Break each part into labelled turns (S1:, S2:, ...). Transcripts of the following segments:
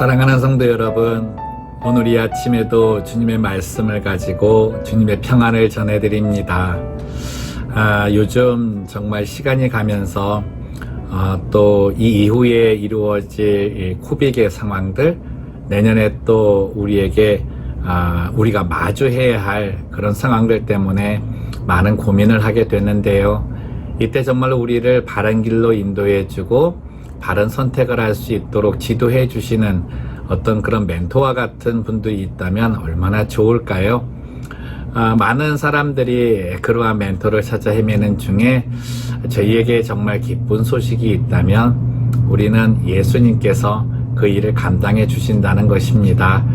S1: 사랑하는 성도 여러분, 오늘 이 아침에도 주님의 말씀을 가지고 주님의 평안을 전해드립니다. 요즘 정말 시간이 가면서 또 이 이후에 이루어질 이 코빅의 상황들, 내년에 또 우리에게 우리가 마주해야 할 그런 상황들 때문에 많은 고민을 하게 됐는데요. 이때 정말 우리를 바른 길로 인도해주고 바른 선택을 할 수 있도록 지도해 주시는 어떤 그런 멘토와 같은 분들이 있다면 얼마나 좋을까요? 많은 사람들이 그러한 멘토를 찾아 헤매는 중에 저희에게 정말 기쁜 소식이 있다면 우리는 예수님께서 그 일을 감당해 주신다는 것입니다.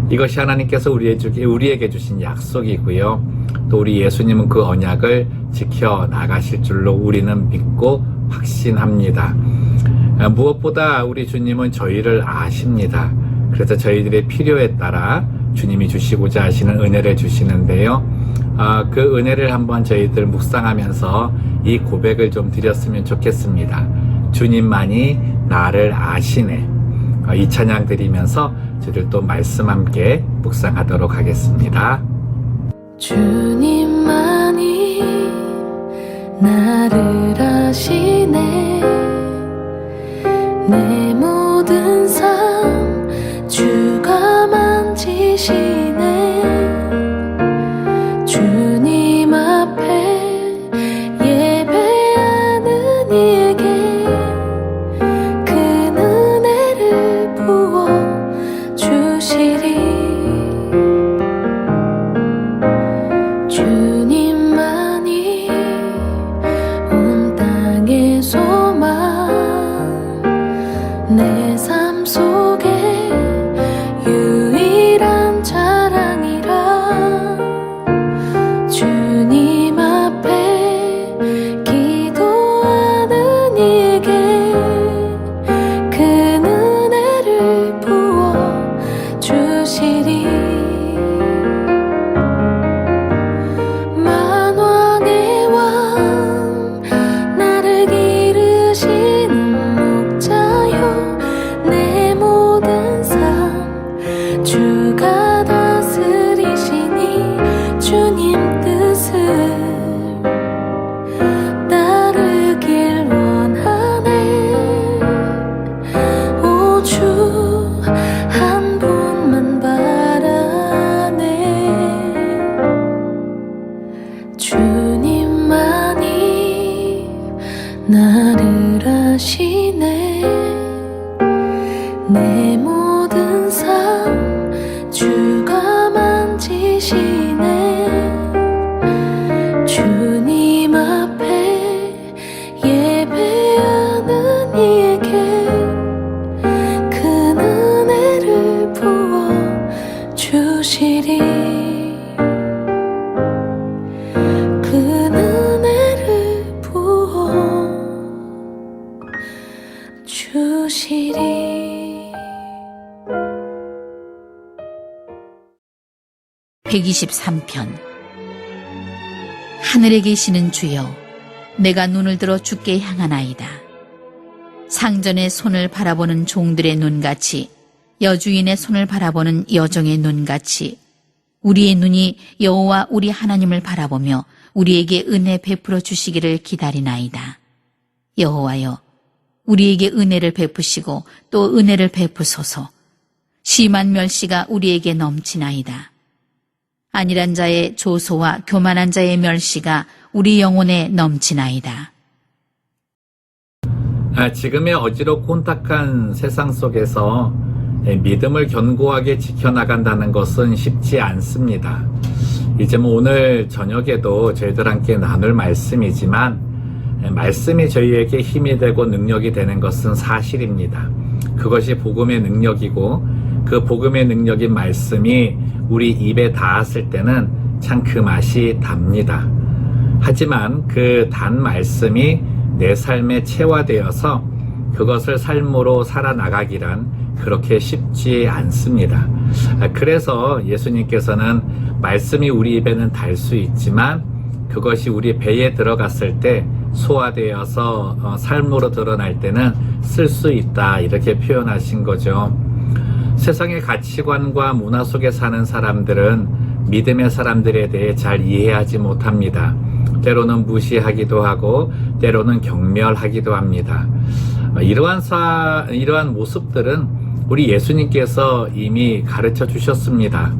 S1: 이것이 하나님께서 우리에게 주신 약속이고요. 또 우리 예수님은 그 언약을 지켜 나가실 줄로 우리는 믿고 확신합니다. 무엇보다 우리 주님은 저희를 아십니다. 그래서 저희들의 필요에 따라 주님이 주시고자 하시는 은혜를 주시는데요. 그 은혜를 한번 저희들 묵상하면서 이 고백을 좀 드렸으면 좋겠습니다. 주님만이 나를 아시네. 이 찬양 드리면서 저희들 또 말씀 함께 묵상하도록 하겠습니다.
S2: 주님만이 나를 아시네. 내 모든 삶 주가 만지시네. 주님 앞에 예배하는 이에게 그 은혜를 부어 주시리. 주님만이 온 땅의 소망, 내 삶 속에 유일한 자랑이라. 주님 앞에 기도하는 이에게 그 은혜를 부어 주시리. 만왕의 왕 나를 기르시는 목자여. 내 모든 삶 주가 다스리시니 주님 뜻을 따르길 원하네. 오 주 한 분만 바라네. 주님만이 나를 아시네. 내 모든 삶 주가 만지시네. 주님 앞에 예배하는 이에게 그 은혜를 부어 주시리. 그 은혜를 부어 주시리.
S3: (123편) 하늘에 계시는 주여, 내가 눈을 들어 주께 향하나이다. 상전의 손을 바라보는 종들의 눈같이, 여주인의 손을 바라보는 여종의 눈같이 우리의 눈이 여호와 우리 하나님을 바라보며 우리에게 은혜 베풀어 주시기를 기다리나이다. 여호와여, 우리에게 은혜를 베푸시고 또 은혜를 베푸소서. 심한 멸시가 우리에게 넘치나이다. 안일한 자의 조소와 교만한 자의 멸시가 우리 영혼에 넘치나이다.
S1: 지금의 어지럽고 혼탁한 세상 속에서 믿음을 견고하게 지켜나간다는 것은 쉽지 않습니다. 이제 오늘 저녁에도 저희들 함께 나눌 말씀이지만 말씀이 저희에게 힘이 되고 능력이 되는 것은 사실입니다. 그것이 복음의 능력이고 그 복음의 능력인 말씀이 우리 입에 닿았을 때는 참 그 맛이 답니다. 하지만 그 단 말씀이 내 삶에 체화되어서 그것을 삶으로 살아나가기란 그렇게 쉽지 않습니다. 그래서 예수님께서는 말씀이 우리 입에는 달 수 있지만 그것이 우리 배에 들어갔을 때 소화되어서 삶으로 드러날 때는 쓸 수 있다, 이렇게 표현하신 거죠. 세상의 가치관과 문화 속에 사는 사람들은 믿음의 사람들에 대해 잘 이해하지 못합니다. 때로는 무시하기도 하고 때로는 경멸하기도 합니다. 이러한 모습들은 우리 예수님께서 이미 가르쳐 주셨습니다.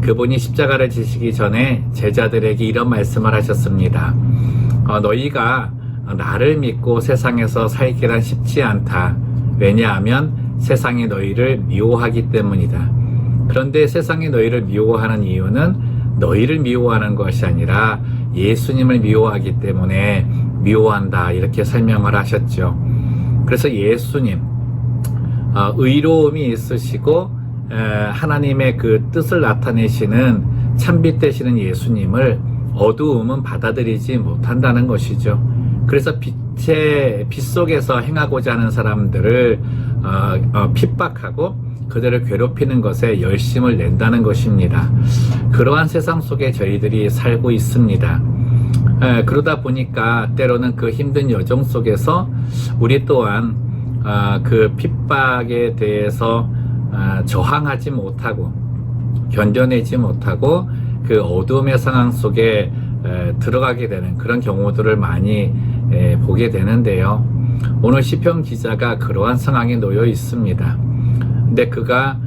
S1: 그분이 십자가를 지시기 전에 제자들에게 이런 말씀을 하셨습니다. 너희가 나를 믿고 세상에서 살기란 쉽지 않다. 왜냐하면 세상이 너희를 미워하기 때문이다. 그런데 세상이 너희를 미워하는 이유는 너희를 미워하는 것이 아니라 예수님을 미워하기 때문에 미워한다. 이렇게 설명을 하셨죠. 그래서 예수님, 의로움이 있으시고 하나님의 그 뜻을 나타내시는 참빛 되시는 예수님을 어두움은 받아들이지 못한다는 것이죠. 그래서 빛 속에서 행하고자 하는 사람들을 핍박하고 그들을 괴롭히는 것에 열심을 낸다는 것입니다. 그러한 세상 속에 저희들이 살고 있습니다. 그러다 보니까 때로는 그 힘든 여정 속에서 우리 또한 그 핍박에 대해서 저항하지 못하고 견뎌내지 못하고 그 어두움의 상황 속에 들어가게 되는 그런 경우들을 많이 보게 되는데요. 오늘 시편 기자가 그러한 상황에 놓여 있습니다. 근데 그가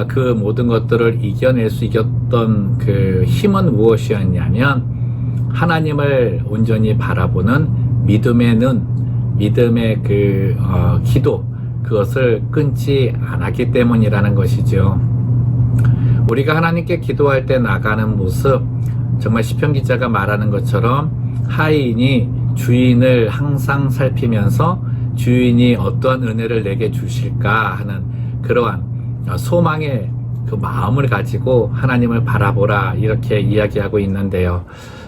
S1: 그 모든 것들을 이겨낼 수 있었던 그 힘은 무엇이었냐면 하나님을 온전히 바라보는 믿음의 눈, 믿음의 그 기도, 그것을 끊지 않았기 때문이라는 것이죠. 우리가 하나님께 기도할 때 나가는 모습, 정말 시편 기자가 말하는 것처럼 하인이 주인을 항상 살피면서 주인이 어떠한 은혜를 내게 주실까 하는 그러한 소망의 그 마음을 가지고 하나님을 바라보라 이렇게 이야기하고 있는데요.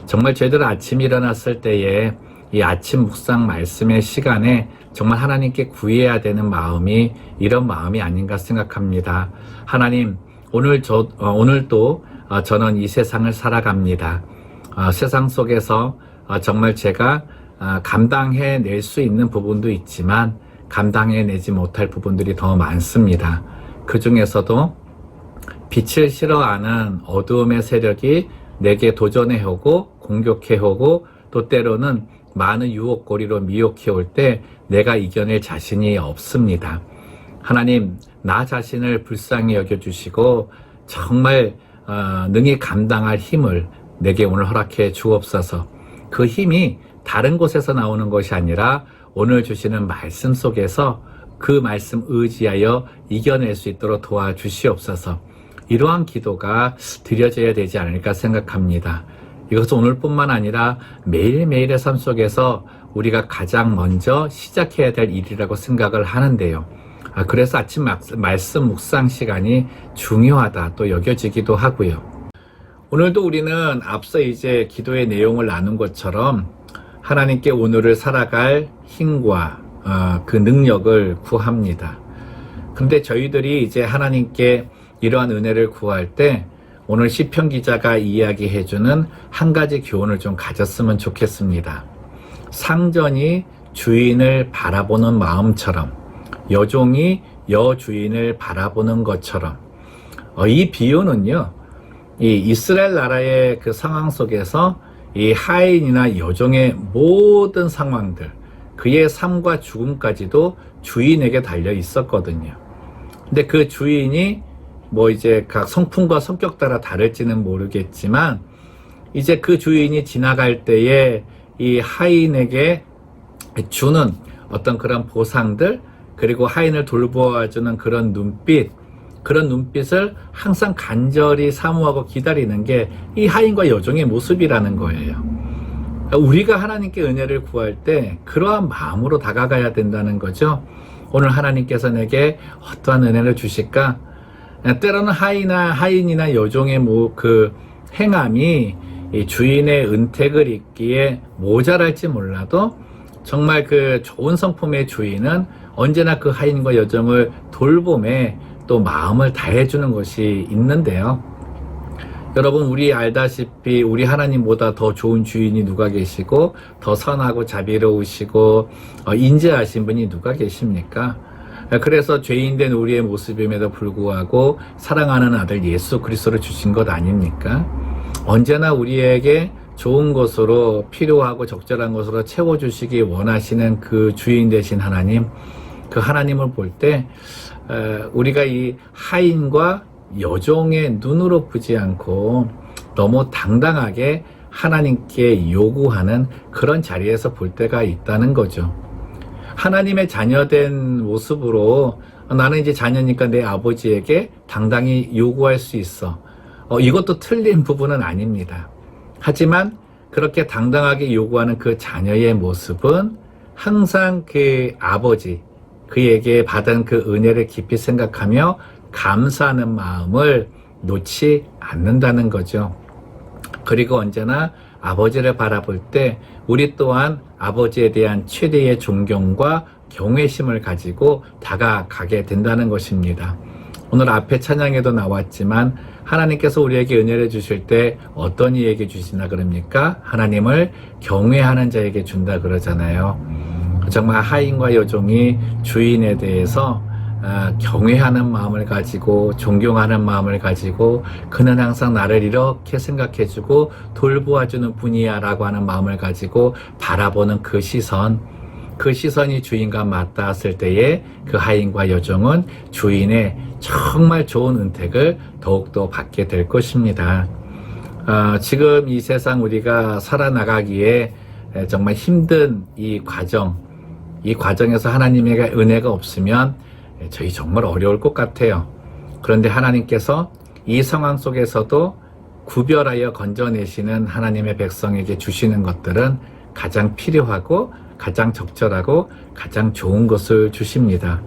S1: 정말 저희들은 아침 일어났을 때에 이 아침 묵상 말씀의 시간에 정말 하나님께 구해야 되는 마음이 이런 마음이 아닌가 생각합니다. 하나님, 오늘도 저는 이 세상을 살아갑니다. 세상 속에서 정말 제가 감당해낼 수 있는 부분도 있지만 감당해내지 못할 부분들이 더 많습니다. 그 중에서도 빛을 싫어하는 어두움의 세력이 내게 도전해오고 공격해오고 또 때로는 많은 유혹거리로 미혹해올 때 내가 이겨낼 자신이 없습니다. 하나님, 나 자신을 불쌍히 여겨주시고 정말 능히 감당할 힘을 내게 오늘 허락해 주옵소서. 그 힘이 다른 곳에서 나오는 것이 아니라 오늘 주시는 말씀 속에서 그 말씀 의지하여 이겨낼 수 있도록 도와주시옵소서. 이러한 기도가 드려져야 되지 않을까 생각합니다. 이것은 오늘뿐만 아니라 매일매일의 삶 속에서 우리가 가장 먼저 시작해야 될 일이라고 생각을 하는데요. 그래서 아침 말씀 묵상 시간이 중요하다 또 여겨지기도 하고요. 오늘도 우리는 앞서 이제 기도의 내용을 나눈 것처럼 하나님께 오늘을 살아갈 힘과 그 능력을 구합니다. 근데 저희들이 이제 하나님께 이러한 은혜를 구할 때 오늘 시편 기자가 이야기해주는 한 가지 교훈을 좀 가졌으면 좋겠습니다. 상전이 주인을 바라보는 마음처럼 여종이 여주인을 바라보는 것처럼 이 비유는요, 이 이스라엘 나라의 그 상황 속에서 이 하인이나 여종의 모든 상황들, 그의 삶과 죽음까지도 주인에게 달려 있었거든요. 근데 그 주인이 뭐 이제 각 성품과 성격 따라 다를지는 모르겠지만 이제 그 주인이 지나갈 때에 이 하인에게 주는 어떤 그런 보상들, 그리고 하인을 돌보아주는 그런 눈빛을 항상 간절히 사모하고 기다리는 게 이 하인과 여종의 모습이라는 거예요. 우리가 하나님께 은혜를 구할 때 그러한 마음으로 다가가야 된다는 거죠. 오늘 하나님께서 내게 어떠한 은혜를 주실까? 때로는 하인이나 여종의 그 행함이 이 주인의 은택을 입기에 모자랄지 몰라도 정말 그 좋은 성품의 주인은 언제나 그 하인과 여종을 돌봄에 또 마음을 다해주는 것이 있는데요. 여러분, 우리 알다시피 우리 하나님보다 더 좋은 주인이 누가 계시고 더 선하고 자비로우시고 인자하신 분이 누가 계십니까? 그래서 죄인된 우리의 모습임에도 불구하고 사랑하는 아들 예수 그리스도를 주신 것 아닙니까? 언제나 우리에게 좋은 것으로 필요하고 적절한 것으로 채워주시기 원하시는 그 주인 되신 하나님, 그 하나님을 볼 때 우리가 이 하인과 여종의 눈으로 보지 않고 너무 당당하게 하나님께 요구하는 그런 자리에서 볼 때가 있다는 거죠. 하나님의 자녀된 모습으로 나는 이제 자녀니까 내 아버지에게 당당히 요구할 수 있어. 이것도 틀린 부분은 아닙니다. 하지만 그렇게 당당하게 요구하는 그 자녀의 모습은 항상 그 아버지, 그에게 받은 그 은혜를 깊이 생각하며 감사하는 마음을 놓지 않는다는 거죠. 그리고 언제나 아버지를 바라볼 때 우리 또한 아버지에 대한 최대의 존경과 경외심을 가지고 다가가게 된다는 것입니다. 오늘 앞에 찬양에도 나왔지만 하나님께서 우리에게 은혜를 주실 때 어떤 이에게 주시나 그럽니까? 하나님을 경외하는 자에게 준다 그러잖아요. 정말 하인과 여종이 주인에 대해서 경외하는 마음을 가지고 존경하는 마음을 가지고 그는 항상 나를 이렇게 생각해주고 돌보아주는 분이야 라고 하는 마음을 가지고 바라보는 그 시선이 주인과 맞닿았을 때에 그 하인과 여종은 주인의 정말 좋은 은택을 더욱더 받게 될 것입니다. 지금 이 세상 우리가 살아나가기에 정말 힘든 이 과정에서 하나님의 은혜가 없으면 저희 정말 어려울 것 같아요. 그런데 하나님께서 이 상황 속에서도 구별하여 건져내시는 하나님의 백성에게 주시는 것들은 가장 필요하고 가장 적절하고 가장 좋은 것을 주십니다.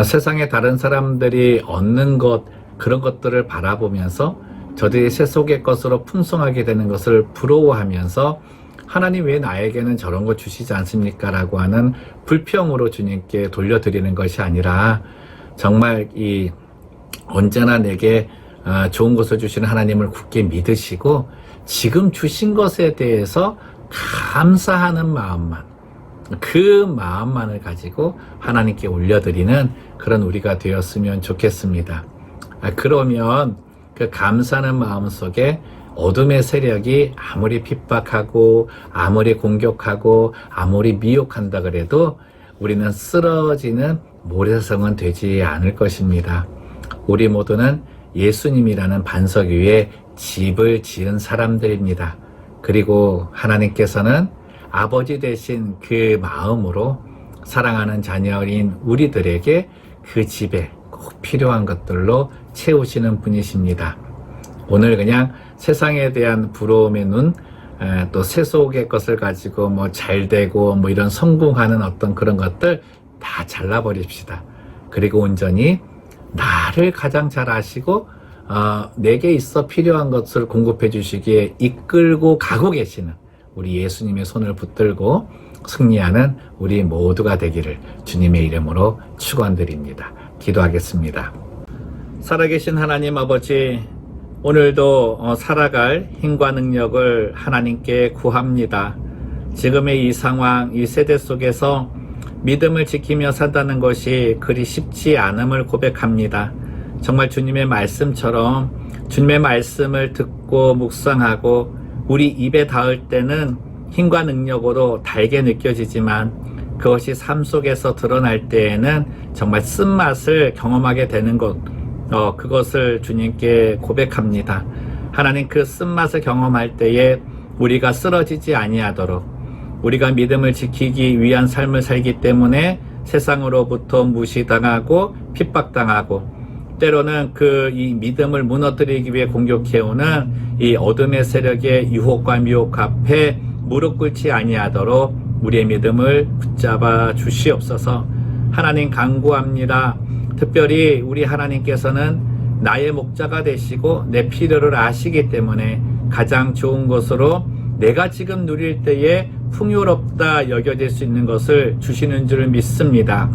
S1: 세상의 다른 사람들이 얻는 것, 그런 것들을 바라보면서 저들이 세속의 것으로 풍성하게 되는 것을 부러워하면서 하나님 왜 나에게는 저런 거 주시지 않습니까? 라고 하는 불평으로 주님께 돌려드리는 것이 아니라 정말 언제나 내게 좋은 것을 주시는 하나님을 굳게 믿으시고 지금 주신 것에 대해서 감사하는 마음만, 그 마음만을 가지고 하나님께 올려드리는 그런 우리가 되었으면 좋겠습니다. 그러면 그 감사하는 마음 속에 어둠의 세력이 아무리 핍박하고 아무리 공격하고 아무리 미혹한다 그래도 우리는 쓰러지는 모래성은 되지 않을 것입니다. 우리 모두는 예수님이라는 반석 위에 집을 지은 사람들입니다. 그리고 하나님께서는 아버지 되신 그 마음으로 사랑하는 자녀인 우리들에게 그 집에 꼭 필요한 것들로 채우시는 분이십니다. 오늘 그냥 세상에 대한 부러움의 눈, 또 세속의 것을 가지고 뭐 잘되고 뭐 이런 성공하는 어떤 그런 것들 다 잘라버립시다. 그리고 온전히 나를 가장 잘 아시고 내게 있어 필요한 것을 공급해 주시기에 이끌고 가고 계시는 우리 예수님의 손을 붙들고 승리하는 우리 모두가 되기를 주님의 이름으로 축원드립니다. 기도하겠습니다. 살아계신 하나님 아버지, 오늘도 살아갈 힘과 능력을 하나님께 구합니다. 지금의 이 상황, 이 세대 속에서 믿음을 지키며 산다는 것이 그리 쉽지 않음을 고백합니다. 정말 주님의 말씀처럼 주님의 말씀을 듣고 묵상하고 우리 입에 닿을 때는 힘과 능력으로 달게 느껴지지만 그것이 삶 속에서 드러날 때에는 정말 쓴맛을 경험하게 되는 것, 그것을 주님께 고백합니다. 하나님, 그 쓴맛을 경험할 때에 우리가 쓰러지지 아니하도록 우리가 믿음을 지키기 위한 삶을 살기 때문에 세상으로부터 무시당하고 핍박당하고 때로는 이 믿음을 무너뜨리기 위해 공격해오는 이 어둠의 세력의 유혹과 미혹 앞에 무릎 꿇지 아니하도록 우리의 믿음을 붙잡아 주시옵소서. 하나님 간구합니다. 특별히 우리 하나님께서는 나의 목자가 되시고 내 필요를 아시기 때문에 가장 좋은 것으로 내가 지금 누릴 때에 풍요롭다 여겨질 수 있는 것을 주시는 줄 믿습니다.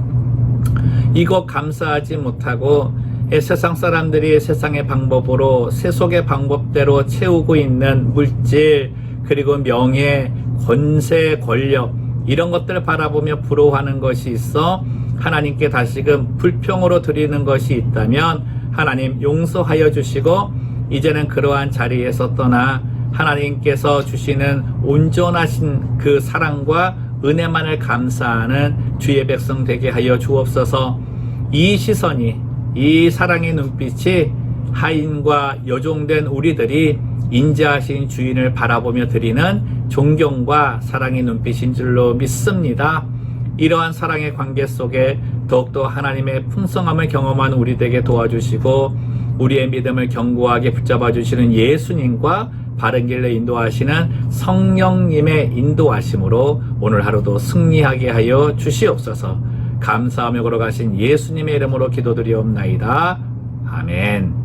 S1: 이거 감사하지 못하고 세상 사람들이 세상의 방법으로 세속의 방법대로 채우고 있는 물질, 그리고 명예, 권세, 권력, 이런 것들을 바라보며 부러워하는 것이 있어 하나님께 다시금 불평으로 드리는 것이 있다면 하나님 용서하여 주시고 이제는 그러한 자리에서 떠나 하나님께서 주시는 온전하신 그 사랑과 은혜만을 감사하는 주의 백성 되게 하여 주옵소서. 이 시선이, 이 사랑의 눈빛이 하인과 여종된 우리들이 인자하신 주인을 바라보며 드리는 존경과 사랑의 눈빛인 줄로 믿습니다. 이러한 사랑의 관계 속에 더욱더 하나님의 풍성함을 경험한 우리에게 도와주시고 우리의 믿음을 견고하게 붙잡아 주시는 예수님과 바른 길로 인도하시는 성령님의 인도하심으로 오늘 하루도 승리하게 하여 주시옵소서. 감사하며 걸어가신 예수님의 이름으로 기도드리옵나이다. 아멘.